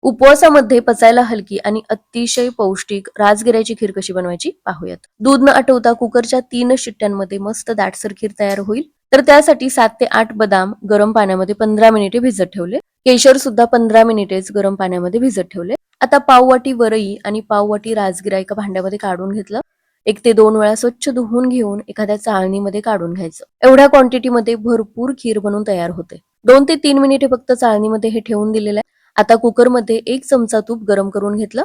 उपवासामध्ये पचायला हलकी आणि अतिशय पौष्टिक राजगिऱ्याची खीर कशी बनवायची पाहूयात. दूध न आटवता कुकरच्या 3 शिट्ट्यांमध्ये मस्त दाटसर खीर तयार होईल. तर त्यासाठी 7 ते 8 बदाम गरम पाण्यामध्ये 15 मिनिटे भिजत ठेवले. केशर सुद्धा 15 मिनिटेच गरम पाण्यामध्ये भिजत ठेवले. आता पाव वाटी वरई आणि पाव वाटी राजगिरा एका भांड्यामध्ये काढून घेतलं. 1 ते 2 वेळा स्वच्छ धुवून घेऊन एखाद्या चाळणीमध्ये काढून घ्यायचं. एवढ्या क्वांटिटीमध्ये भरपूर खीर बनून तयार होते. 2 ते 3 मिनिटे फक्त चाळणीमध्ये हे ठेवून दिलेलं आहे. आता कुकरमध्ये 1 चमचा तूप गरम करून घेतलं.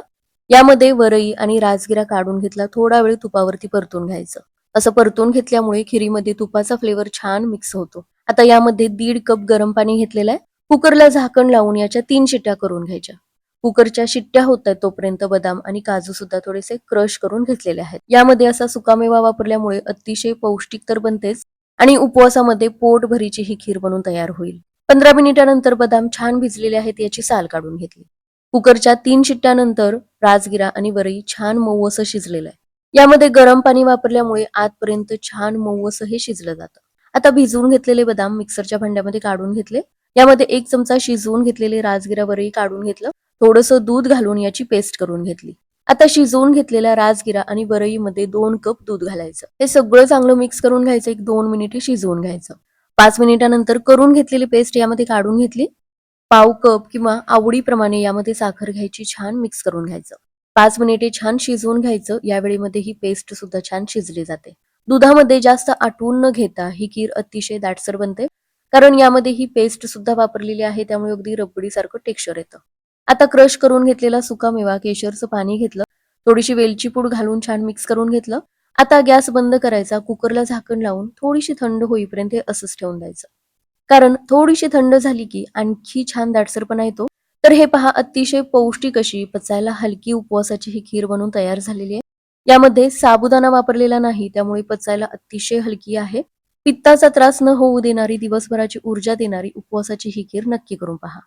यामध्ये वरई आणि राजगिरा काढून घेतला. थोडा वेळ तुपावरती परतून घ्यायचं. असं परतून घेतल्यामुळे खिरीमध्ये तुपाचा फ्लेवर छान मिक्स होतो. आता यामध्ये 1.5 कप गरम पाणी घेतलेलं आहे. कुकरला झाकण लावून याच्या 3 शिट्ट्या करून घ्यायच्या. कुकरच्या शिट्ट्या होत आहेत तोपर्यंत बदाम आणि काजू सुद्धा थोडेसे क्रश करून घेतलेले आहेत. यामध्ये असा सुकामेवा वापरल्यामुळे अतिशय पौष्टिक तर बनतेच आणि उपवासामध्ये पोटभरीची ही खीर बनून तयार होईल. 15 मिनिटानंतर बदाम छान भिजलेले आहेत याची साल काढून घेतली. कुकरच्या 3 शिट्ट्यानंतर राजगिरा आणि वरई छान मऊ असं शिजलेलं आहे. यामध्ये गरम पाणी वापरल्यामुळे आतपर्यंत छान मऊ असं हे शिजलं जातं. आता भिजवून घेतलेले बदाम मिक्सरच्या भांड्यामध्ये काढून घेतले. यामध्ये 1 चमचा शिजवून घेतलेले राजगिरा वरई काढून घेतलं. थोडंसं दूध घालून याची पेस्ट करून घेतली. आता शिजवून घेतलेल्या राजगिरा आणि वरईमध्ये 2 कप दूध घालायचं. हे सगळं चांगलं मिक्स करून घ्यायचं. 1-2 मिनिटे शिजवून घ्यायचं. 5 मिनिटानंतर करून घेतलेली पेस्ट यामध्ये काढून घेतली. पाव कप किंवा आवडीप्रमाणे यामध्ये साखर घ्यायची, छान मिक्स करून घ्यायचं. 5 मिनिटे छान शिजवून घ्यायचं. यावेळीमध्ये ही पेस्ट सुद्धा छान शिजली जाते. दुधामध्ये जास्त आटवून न घेता ही खीर अतिशय दाटसर बनते. कारण यामध्ये ही पेस्ट सुद्धा वापरलेली आहे, त्यामुळे अगदी रबडीसारखं टेक्स्चर येतं. आता क्रश करून घेतलेला सुकामेवा, केशरचं पाणी घेतलं. थोडीशी वेलची पूड घालून छान मिक्स करून घेतलं. आता गॅस बंद करायचा. कुकरला झाकण लावून थोडीशी थंड होईपर्यंत हे असंच ठेवून द्यायचं. कारण थोडीशी थंड झाली की आणखी छान दाटसरपणा येतो. तर हे पहा, अतिशय पौष्टिक अशी पचायला हलकी उपवासाची ही खीर बनवून तयार झालेली आहे. यामध्ये साबुदाणा वापरलेला नाही, त्यामुळे पचायला अतिशय हलकी आहे. पित्ताचा त्रास न होऊ देणारी, दिवसभराची ऊर्जा देणारी उपवासाची ही खीर नक्की करून पहा.